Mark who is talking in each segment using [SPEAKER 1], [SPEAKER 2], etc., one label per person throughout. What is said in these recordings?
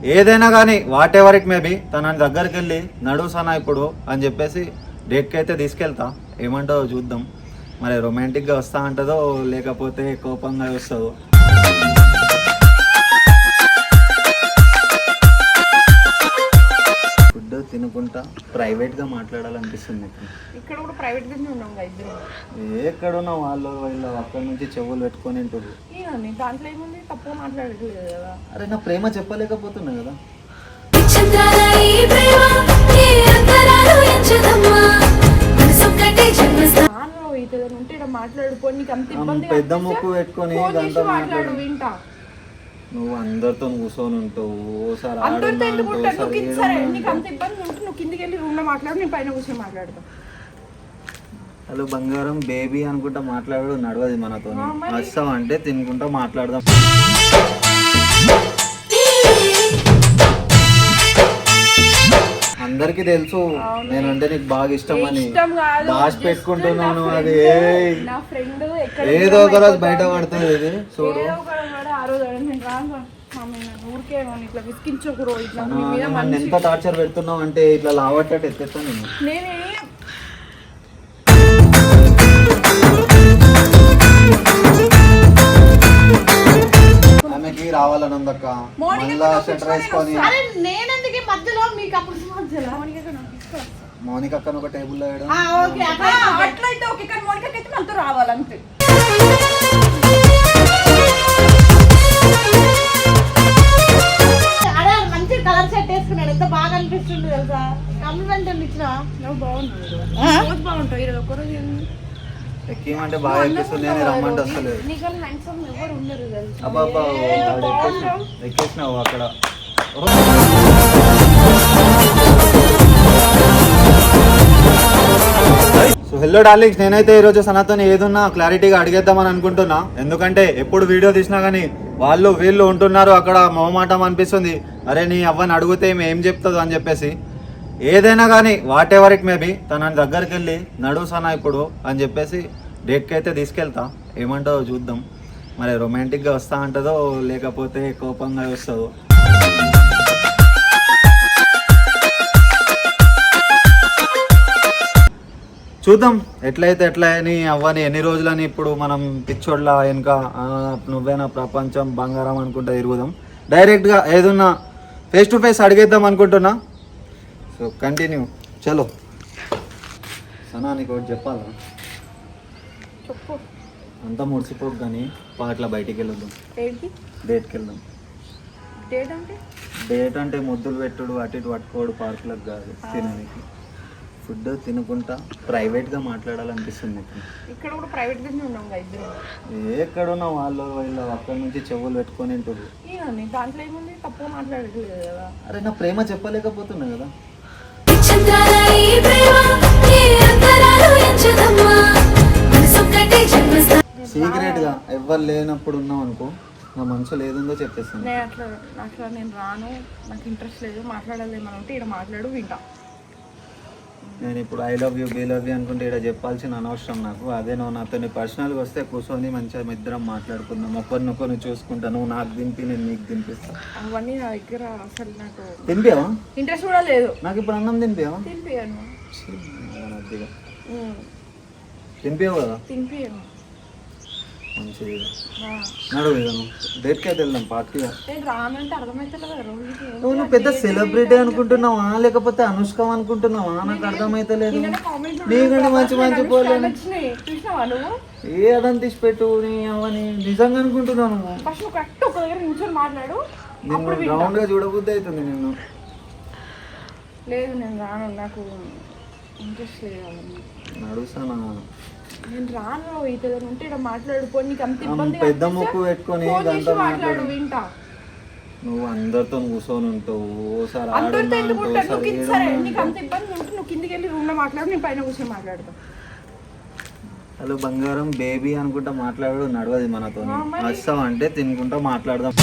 [SPEAKER 1] ఏదైనా కానీ what ever it maybe తన దగ్గరికి వెళ్ళి నడుసనా ఇప్పుడు అని చెప్పేసి డేట్కి అయితే తీసుకెళ్తా. ఏమంటావో చూద్దాం. మరి రొమాంటిక్గా వస్తా అంటుందో లేకపోతే కోపంగా వస్తుందో. ఫుడ్ తినుకుంటా ప్రైవేట్గా మాట్లాడాలనిపిస్తుంది.
[SPEAKER 2] ఇక్కడ కూడా ప్రైవేట్ గానే ఉన్నాం ఇద్దరు.
[SPEAKER 1] ఎక్కడున్నా వాళ్ళు వీళ్ళు అక్కడి నుంచి చెవులు పెట్టుకొని ఉంటారు.
[SPEAKER 2] దాంట్లో ఏముంది, తప్పుగా మాట్లాడట్లేదు కదా.
[SPEAKER 1] అరే నా ప్రేమ చెప్పలేకపోతున్నా కదా. పెద్ద ముక్కు పెట్టుకొని
[SPEAKER 2] వింటా.
[SPEAKER 1] నువ్వు అందరితో కూర్చొని ఉంటావు. ఓసారి
[SPEAKER 2] నువ్వు కిందికి వెళ్ళి రూమ్ లో మాట్లాడు, నేను పైన కూర్చొని మాట్లాడతా.
[SPEAKER 1] హలో బంగారం బేబీ అనుకుంటా మాట్లాడు, నడవది మనతో. వస్తావు అంటే తినుకుంటా మాట్లాడదాం. అందరికి తెలుసు నేనంటే నీకు బాగా ఇష్టం అని. దాచి పెట్టుకుంటున్నాను. అది ఏదో ఒక రోజు బయట పడుతుంది. ఇది చూడు, నన్ను ఎంత టార్చర్ పెడుతున్నావు అంటే ఇట్లా లావట్టట్టు ఎత్తేస్తాను నేను. ఆమెకి రావాలనుందక్క. మళ్ళా సెంటర్ వేసుకొని మౌనిక అక్కను ఒక టేబుల్ లో వేయడం.
[SPEAKER 2] రావాలంతే. మంచి కలర్ సెట్ వేసుకున్నాడు, ఎంత బాగా అనిపిస్తుంది తెలుసా. కాంప్లిమెంట్ ఇచ్చిన బాగుంటాయి.
[SPEAKER 1] ఎక్కిమంటే బాగా ఎక్కిస్తుంది అని రమ్మంటే వస్తలేదు. అబ్బా ఎక్కేసినావు అక్కడ. సో హెల్లో డార్లింగ్స్, నేనైతే ఈరోజు సనాతన్ ఏదున్నా క్లారిటీగా అడిగేద్దామని అనుకుంటున్నా. ఎందుకంటే ఎప్పుడు వీడియో తీసినా కానీ వాళ్ళు వీళ్ళు ఉంటున్నారు అక్కడ. మొహమాటం అనిపిస్తుంది. అరే నీ అవ్వని అడిగితే ఏం చెప్తుందో అని చెప్పేసి. ఏదైనా కానీ వాట్ ఎవర్ ఇట్ మేబీ తన దగ్గరికి వెళ్ళి నడుసనా ఇప్పుడు అని చెప్పేసి డేట్కి అయితే తీసుకెళ్తా. ఏమంటావో చూద్దాం. మరి రొమాంటిక్గా వస్తా అంటుందో లేకపోతే కోపంగా వస్తుందో. చూద్దాం ఎట్లయితే ఎట్లా అని అవ్వని ఎన్ని రోజులని ఇప్పుడు మనం పిచ్చోడ్లా వెనుక నువ్వేనా ప్రపంచం బంగారం అనుకుంటా తిరుగుదాం. డైరెక్ట్గా ఏదున్నా ఫేస్ టు ఫేస్ అడిగేద్దాం అనుకుంటున్నా. సో కంటిన్యూ చలో. సనా నీకు ఒకటి చెప్పాలా? అంతా ముడిసిపోకు కానీ పాటల బయటికి వెళ్దాం. డేట్కి వెళ్దాం. డేట్ అంటే ముద్దులు పెట్టుడు, అటు ఇటు పట్టుకోడు, పార్కులకు కాదు, తినడానికి. ఫుడ్ తినుకుంటా ప్రైవేట్గా మాట్లాడాలనిపిస్తుంది.
[SPEAKER 2] ఇక్కడ కూడా ప్రైవేట్ గానే ఉన్నాం ఇద్దరు.
[SPEAKER 1] ఎక్కడున్నా వాళ్ళు వీళ్ళు అక్కడి నుంచి చెవులు పెట్టుకొని ఉంటారు.
[SPEAKER 2] దాంట్లో ఏముంది, తప్పుగా మాట్లాడట్లేదు కదా.
[SPEAKER 1] అరే నా ప్రేమ చెప్పలేకపోతున్నా కదా. సీక్రెట్ గా ఎవరు లేనప్పుడు ఉన్నావు అనుకో, నా మనసులో ఏదుందో చెప్పేస్తాను.
[SPEAKER 2] నేను రాను, నాకు ఇంట్రెస్ట్ లేదు, మాట్లాడాలేమని ఉంటే ఇక్కడ మాట్లాడు, వింటా.
[SPEAKER 1] నేను ఇప్పుడు ఐ లవ్ యూ బీ లవ్ యూ అనుకుంటే ఇక్కడ చెప్పాల్సిన అనవసరం నాకు. అదే నువ్వు నాతో పర్సనల్గా వస్తే కూర్చొని మంచిగా ఇద్దరం మాట్లాడుకుందాం. ఒకరినొకరిని చూసుకుంటా. నువ్వు నాకు దింపి నేను నీకు తినిపిస్తా.
[SPEAKER 2] అవన్నీ నా దగ్గర అసలు నాకు
[SPEAKER 1] తినిపావా?
[SPEAKER 2] ఇంట్రెస్ట్ కూడా లేదు.
[SPEAKER 1] నాకు ఇప్పుడు అన్నం తినిపావా?
[SPEAKER 2] తినిపియాను.
[SPEAKER 1] తినిపావు కదా?
[SPEAKER 2] తినిపియాను.
[SPEAKER 1] మంచిది. నడువు ఇదను డేట్కి అయితే వెళ్దాం పార్టీగా. నువ్వు పెద్ద సెలబ్రిటీ అనుకుంటున్నావా లేకపోతే అనుష్క అనుకుంటున్నావా? నాకు అర్థమైతలేదు. నీకంటే మంచి మంచి పోలేదు ఏ అదని తీసి పెట్టు. నీ అవని నిజంగా అనుకుంటున్నాను. నిన్ను రౌండ్ గా చూడబుద్ధి అవుతుంది. నిన్ను
[SPEAKER 2] లేదు, నేను రాను, నాకు ఇంట్రెస్ట్ లేదు.
[SPEAKER 1] నడుస్తానా?
[SPEAKER 2] నేను రాను. ఇతను ఉంటే ఇక్కడ మాట్లాడుకో, నీకు అంత ఇబ్బంది.
[SPEAKER 1] పెద్ద ముక్కు పెట్టుకొని
[SPEAKER 2] మాట్లాడు, వింటా.
[SPEAKER 1] నువ్వు అందరితో కూర్చొని ఉంటావు. ఓసారి
[SPEAKER 2] నీకు అంత ఇబ్బంది ఉంటే నువ్వు కిందికి వెళ్ళి రూమ్ లో మాట్లాడు, నేను పైన కూర్చొని మాట్లాడతా.
[SPEAKER 1] హలో బంగారం బేబీ అనుకుంటా మాట్లాడు, నడవది మనతో. వస్తావు అంటే తినుకుంటా మాట్లాడదాం.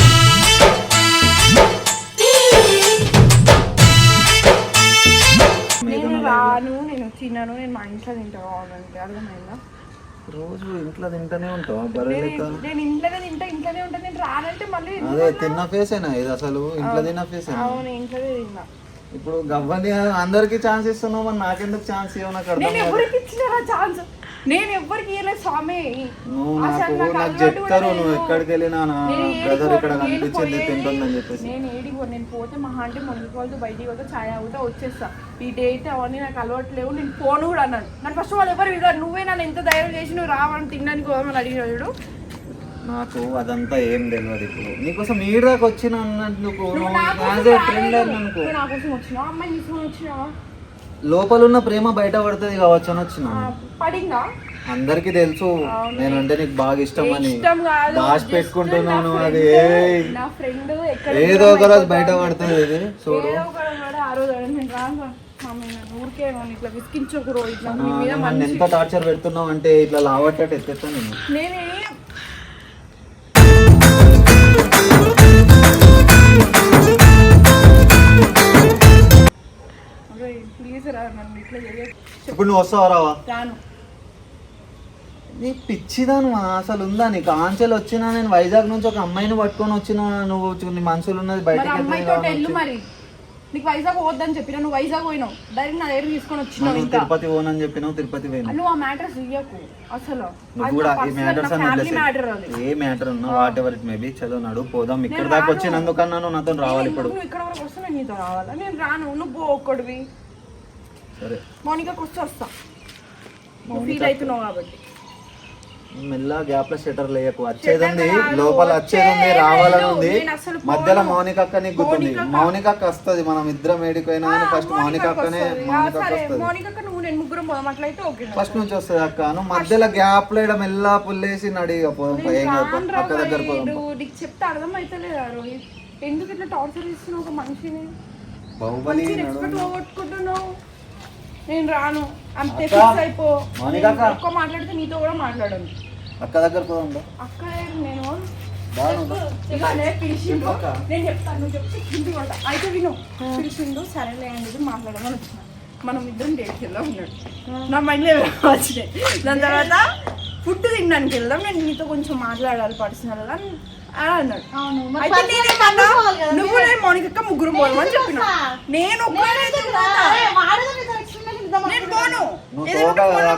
[SPEAKER 2] నేను రాను, నేను తిన్నాను, నేను మా ఇంట్లో తింటా. కావాలంటే అర్థమైందా?
[SPEAKER 1] రోజు ఇంట్లో తింటానే ఉంటావా బర్రె లెక్క?
[SPEAKER 2] నేను ఇంట్లోనే ఇంట్లోనే ఉంటాను. నేను రానంటే మళ్ళీ
[SPEAKER 1] అదే తిన్న ఫేసేనా ఇది అసలు? ఇంట్లో తిన్న ఫేసేనా?
[SPEAKER 2] అవును ఇంట్లోనే తిన్నా.
[SPEAKER 1] ఇప్పుడు గవ్వని అందరికి ఛాన్స్ ఇస్తున్నావు, మరి నాకెందుకు ఛాన్స్ ఇవ్వవు? నాకు అర్థం
[SPEAKER 2] నేను
[SPEAKER 1] కాదు.
[SPEAKER 2] ఎవరికి ఇచ్చినా ఛాన్స్? నేను ఎవరికి ఇవ్వలేదు స్వామి.
[SPEAKER 1] నువ్వు
[SPEAKER 2] అసలు
[SPEAKER 1] నాకు
[SPEAKER 2] నాకు
[SPEAKER 1] చెప్తారు
[SPEAKER 2] అలవాటు
[SPEAKER 1] నువ్వు
[SPEAKER 2] లేదు.
[SPEAKER 1] ఎక్కడికి వెళ్ళినా నా బ్రదర్ ఇక్కడ కనిపించింది తింటుందని చెప్పేసి.
[SPEAKER 2] నేను పోతే మహా అంటే మునిగిపోతే బయటికి పోతే ఛాయ్ అవుతా వచ్చేస్తా. ఈ డేట్ అవన్నీ నాకు అలవాటు లేవు. నేను ఫోన్ కూడా అన్నాను. నాకు ఫస్ట్ వాళ్ళు ఎవరు విన్నారు. నువ్వే నన్ను ఎంత ధైర్యం చేసి నువ్వు రావని తినడానికి పోదామని అడిగినాడు.
[SPEAKER 1] నాకు అదంతా ఏం తెలియదు. ఇప్పుడు నీకోసం ఈ దాకా వచ్చిన అన్నందుకు
[SPEAKER 2] నువ్వు నా కోసం
[SPEAKER 1] యాజ్ ఏ
[SPEAKER 2] రాలేదు.
[SPEAKER 1] ఫ్రెండ్ అనుకో.
[SPEAKER 2] నువ్వు నా కోసం వచ్చినావా? అమ్మాయి నీ కోసం వచ్చినావా?
[SPEAKER 1] లోపల ఉన్న ప్రేమ బయట పడుతుంది కావచ్చు అని వచ్చిన.
[SPEAKER 2] పడిందా?
[SPEAKER 1] అందరికి తెలుసు నేనంటే నీకు బాగా ఇష్టం అని.
[SPEAKER 2] ఇష్టం కాదు,
[SPEAKER 1] దాచి
[SPEAKER 2] just
[SPEAKER 1] పెట్టుకుంటున్నాను.
[SPEAKER 2] నా
[SPEAKER 1] అది
[SPEAKER 2] friend, నా ఫ్రెండ్
[SPEAKER 1] ఏదో ఒక రోజు బయట పడుతుంది. ఇది చూడు
[SPEAKER 2] ఏదో ఒక రోజు ఆ రోజు నేను రాను మమ్మీ నన్ను ఊరికే నన్ను ఇట్లా విసికించకు రోజు ఇట్లా నీ మీద
[SPEAKER 1] నన్ను
[SPEAKER 2] మంచి
[SPEAKER 1] ఎంత టార్చర్ పెడుతున్నావు అంటే ఇట్లా లావట్టట్టు ఎత్తేస్తాను నేను.
[SPEAKER 2] నేనే ప్లీజ్ రా నన్ను ఇట్లా చేయకు.
[SPEAKER 1] ఇప్పుడు నువ్వు వస్తావా రావా?
[SPEAKER 2] రాను.
[SPEAKER 1] నీ పిచ్చిదాను అసలు ఉందా నీకు? ఆంచెలు వచ్చినా నేను వైజాగ్ నుంచి ఒక అమ్మాయిని పట్టుకొని వచ్చిన నువ్వు నీ మనసులో ఉన్నది
[SPEAKER 2] మరి
[SPEAKER 1] బయటకి
[SPEAKER 2] అమ్మాయితో వెళ్ళు. మరి నీకు వైజాగ్ పోవద్దని చెప్పినా నువ్వు వైజాగ్ పోయినావు. డైరెక్ట్ నా దగ్గర తీసుకొని వచ్చినావు.
[SPEAKER 1] నువ్వు
[SPEAKER 2] ఇంకా
[SPEAKER 1] తిరుపతి పోనని చెప్పినావు, తిరుపతి పోయినా.
[SPEAKER 2] నువ్వు ఆ మ్యాటర్స్ ఇయ్యకు అసలు.
[SPEAKER 1] నువ్వు కూడా ఈ మ్యాటర్స్
[SPEAKER 2] ఫ్యామిలీ మ్యాటర్ అది.
[SPEAKER 1] ఏ మ్యాటర్ ఉన్నా వాట్ ఎవర్ ఇట్ మేబీ చదువు నడు పోదాం. ఇక్కడ దాకా వచ్చినందుకన్నా నువ్వు నాతో రావాలి. ఇప్పుడు
[SPEAKER 2] నువ్వు ఇక్కడ వరకు వస్తే నేను నీతో రావాలా? నేను రాను. నువ్వు పో ఒక్కడివి.
[SPEAKER 1] సరే
[SPEAKER 2] మౌనికాకి వస్తే వస్తా. నువ్వు ఫీల్ అవుతున్నావు కాబట్టి.
[SPEAKER 1] మెల్ల గ్యాప్ లో షెటర్ లేయకు. వచ్చేది ఉంది లోపల, వచ్చేది ఉంది, రావాలని ఉంది. మధ్యలో మౌనిక అక్క నీకు గుర్తుంది. మౌనిక అక్క వస్తుంది. మనం ఇద్దరం ఏడిపోయినా కానీ ఫస్ట్ మౌనిక అక్కనే మౌనిక అక్క వస్తుంది.
[SPEAKER 2] మౌనిక నువ్వు నేను ముగ్గురం పోదాం అట్లయితే ఓకే.
[SPEAKER 1] ఫస్ట్ నుంచి వస్తుంది అక్క. నువ్వు మధ్యలో గ్యాప్ లో మెల్ల పుల్లేసి నడిగా పోదాం. ఏం కాదు, అక్క దగ్గర పోదాం.
[SPEAKER 2] నీకు చెప్తే అర్థం అవుతలేదా రోహిత్? ఎందుకు ఇట్లా టార్చర్ ఇస్తున్నావు ఒక మనిషిని?
[SPEAKER 1] బాహుబలి
[SPEAKER 2] రెస్పెక్ట్ పోగొట్టుకుంటున్నావు. నేను రాను అంతే. ఫిక్స్ అయిపో. ఒక్క మాట్లాడితే నీతో కూడా మాట్లాడను.
[SPEAKER 1] అక్క దగ్గర పోదాం.
[SPEAKER 2] అక్క నేను ఇవాళ పిలిచిండు. నేను చెప్తాను, నువ్వు చెప్తే హిందీ కొంట అయితే విను. పిలిచిండు, సరేలే అనేది మాట్లాడమని వచ్చిన. మనం ఇద్దరం డేట్కి వెళ్దాం ఉన్నాడు. నా మైండ్లో వచ్చినాయి. దాని తర్వాత ఫుడ్ తినడానికి వెళ్దాం. నేను నీతో కొంచెం మాట్లాడాలి పర్సనల్ గా అని అన్నాడు. అయితే నేనేమన్నా నువ్వు నేను మౌనిక ముగ్గురు పోదామని చెప్పిన. నేను నేను పోను.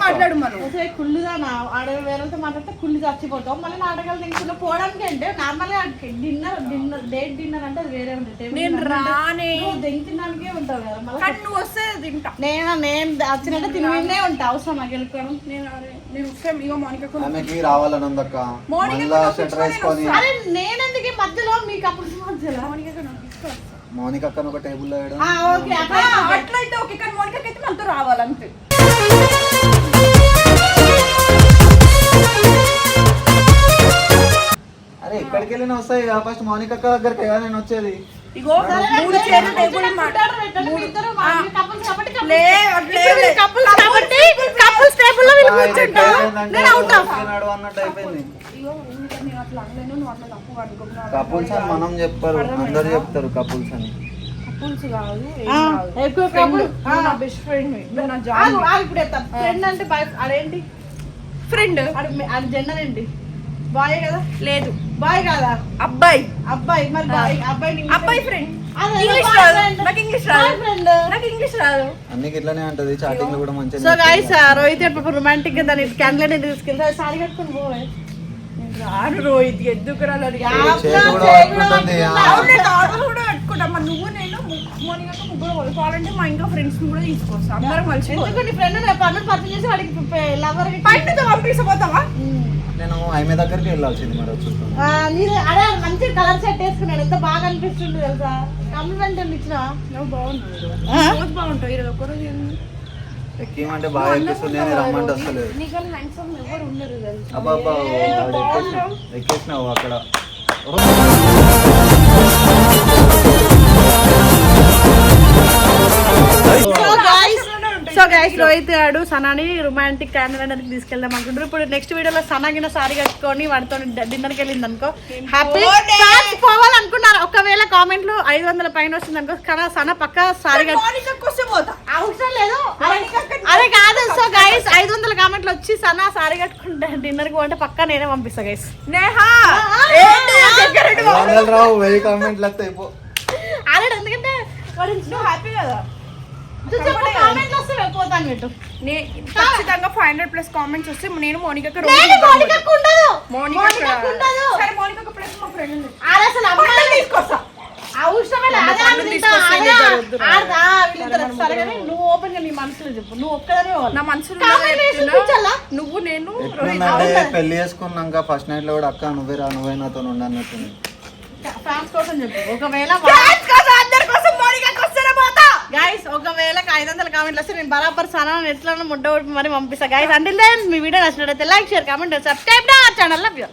[SPEAKER 2] మాట్లాడు మనం
[SPEAKER 3] కుళ్ళుగా వేరేతో మాట్లాడితే కుళ్ళు చచ్చిపోతాం. మళ్ళీ నాటకాలు తింటున్నా పోవడానికి అంటే నార్మల్ గా డేట్ డిన్నర్ అంటే అది వేరే ఉంటుంది.
[SPEAKER 2] నేను రానే
[SPEAKER 3] తినడానికే ఉంటావు కదా.
[SPEAKER 2] కానీ నువ్వు వస్తే తింటా.
[SPEAKER 3] నేను వచ్చినట్టు తినే ఉంటా. అవసరం నాకు వెళ్ళుకోవడం.
[SPEAKER 2] నేను వస్తే ఇగో మౌనికకు
[SPEAKER 1] ఆమెకి రావాలని ఉంది అక్క. మళ్ళా షెటర్ వేసుకొని
[SPEAKER 3] అరే నేనెందుకు మధ్యలో మీకు అప్పుడు మధ్యలో
[SPEAKER 1] మౌనిక అక్కను ఒక టేబుల్ లో వేయడం.
[SPEAKER 2] అట్లయితే ఓకే. కానీ మౌనికకి అయితే మనతో రావాలంతే.
[SPEAKER 1] అరే ఎక్కడికి వెళ్ళినా వస్తాయి కదా. ఫస్ట్ మౌనిక అక్క దగ్గరికి కదా నేను వచ్చేది.
[SPEAKER 2] ఇగో మూడు చైర్లు టేబుల్
[SPEAKER 1] అన్నట్టు అయిపోయింది. కపుల్స్ అని మనం చెప్పారు, అందరు చెప్తారు కపుల్స్ అని.
[SPEAKER 2] కపుల్స్ కాదు, బెస్ట్ ఫ్రెండ్.
[SPEAKER 3] ఫ్రెండ్ అంటే అదేంటి
[SPEAKER 2] ఫ్రెండ్
[SPEAKER 3] అది జెండర్ ఏంటి? బాయ్ కదా?
[SPEAKER 2] లేదు
[SPEAKER 3] బాయ్ కాదా?
[SPEAKER 2] అబ్బాయి.
[SPEAKER 3] అబ్బాయి మరి బాయ్
[SPEAKER 2] అబ్బాయి ఫ్రెండ్.
[SPEAKER 3] ఇంగ్లీష్
[SPEAKER 2] నాకు ఇంగ్లీష్ రాదు. నాకు ఇంగ్లీష్ రాదు.
[SPEAKER 1] అన్ని ఇట్లానే ఉంటది. చాటింగ్ లో కూడా మంచిగా.
[SPEAKER 3] సో గైస్ రోహిత్ రొమాంటిక్ గా దాని క్యాండిల్ అనేది తీసుకెళ్తా. సారీ కట్టుకుని పోవే.
[SPEAKER 2] రాను రోహిత్, ఎందుకు రాలేదు? కూడా పెట్టుకుంటాం. నువ్వు నేను మౌనిక ముగ్గురు కావాలంటే మా ఇంకా ఫ్రెండ్స్ కూడా తీసుకొస్తా. అందరం కలిసి.
[SPEAKER 3] ఎందుకు నీ ఫ్రెండ్ పనులు పరిచయం చేసి వాడికి లవర్
[SPEAKER 2] బయటతో పంపిస్తావా?
[SPEAKER 1] నేను ఆమె దగ్గరికి వెళ్ళాల్సింది మరి వచ్చి.
[SPEAKER 3] అదే మంచి కలర్ సెట్ వేసుకున్నాడు. ఎంత బాగా అనిపిస్తుంది తెలుసా? కాంప్లిమెంట్ ఇచ్చిన
[SPEAKER 2] నువ్వు బాగున్నావు. బాగుంటావు. ఈరోజు ఒక్కరోజు
[SPEAKER 1] ఎక్కేమంటే బాగా ఎక్కిస్తుంది అని రమ్మంటే వస్తలేదు.
[SPEAKER 2] నీకన్నా హ్యాండ్సమ్ ఎవరు ఉండరు తెలుసా?
[SPEAKER 1] అబ్బా ఎక్కేసినావు అక్కడ.
[SPEAKER 3] సో గైస్ రోహిత్ గారు సనాని రొమాంటిక్ క్యాండిల్ అనేది తీసుకెళ్దాం అనుకుంటారు. ఇప్పుడు నెక్స్ట్ వీడియోలో సనాగిన సారీ కట్టుకొని వాడితో డిన్నర్కి వెళ్ళింది అనుకో హ్యాపీ పోవాలనుకున్నారు. ఒకవేళ కామెంట్ లో 500 పైన వస్తుంది అనుకో. కానీ సన పక్క సారీ అవసరం లేదు. అదే కాదు. సో గైస్ 500 కామెంట్లు వచ్చి సనా సారీ కట్టుకుంటే డిన్నర్ కి అంటే పక్కా నేనే పంపిస్తా గైస్.
[SPEAKER 2] నేహా ఏంటి దగ్గరకి
[SPEAKER 1] 500 రావు 1000 కామెంట్లు వస్తాయి పో.
[SPEAKER 3] అదే ఎందుకంటే వాడు
[SPEAKER 2] నువ్వు హ్యాపీ కదా
[SPEAKER 3] కామెంట్లు వస్తే వెళ్ళిపోతాను పెట్టు.
[SPEAKER 2] ఖచ్చితంగా 500+ కామెంట్స్ వస్తే నేను మోనికాకి
[SPEAKER 3] మోనికకు ఉండదు.
[SPEAKER 2] మోనికాకి
[SPEAKER 3] ఉండదు.
[SPEAKER 2] సరే మోనికాకి ప్లస్ మా ఫ్రెండ్ ఉంది
[SPEAKER 3] అది అసలు అమ్మాయిని తీసుకొస్తా. అవసరమే లేదు. అదే
[SPEAKER 2] పండు తీసుకొస్తే
[SPEAKER 3] అదే
[SPEAKER 2] ఏం జరగదు.
[SPEAKER 3] ఆడదా వీళ్ళిద్దరు సరే కానీ నువ్వు ఓపెన్ గా నీ మనసులో చెప్పు. నువ్వు ఒక్కడనే
[SPEAKER 2] నా మనసులో
[SPEAKER 3] కామెంట్ వేసి చూపించాలా?
[SPEAKER 2] నువ్వు నేను
[SPEAKER 1] ఎట్లుందంటే పెళ్లి చేసుకున్నాక ఫస్ట్ నైట్ లో కూడా అక్క నువ్వే రా నువ్వే నాతో ఉండన్నట్టుంది.
[SPEAKER 3] ఫ్యాన్స్ కోసం చెప్పు. ఒకవేళ
[SPEAKER 2] అందరి కోసం మోనికాకి వస్తేనే పోతా
[SPEAKER 3] గైస్ ఒకవేళ 500 కామెంట్లు వస్తే నేను బరాబర్ సనా ఎట్లా ముడ్డ మరి పంపిస్తా గైస్. అంటిల్ దెన్ మీ వీడియో నచ్చినట్లయితే like share comment subscribe to our channel. Love you.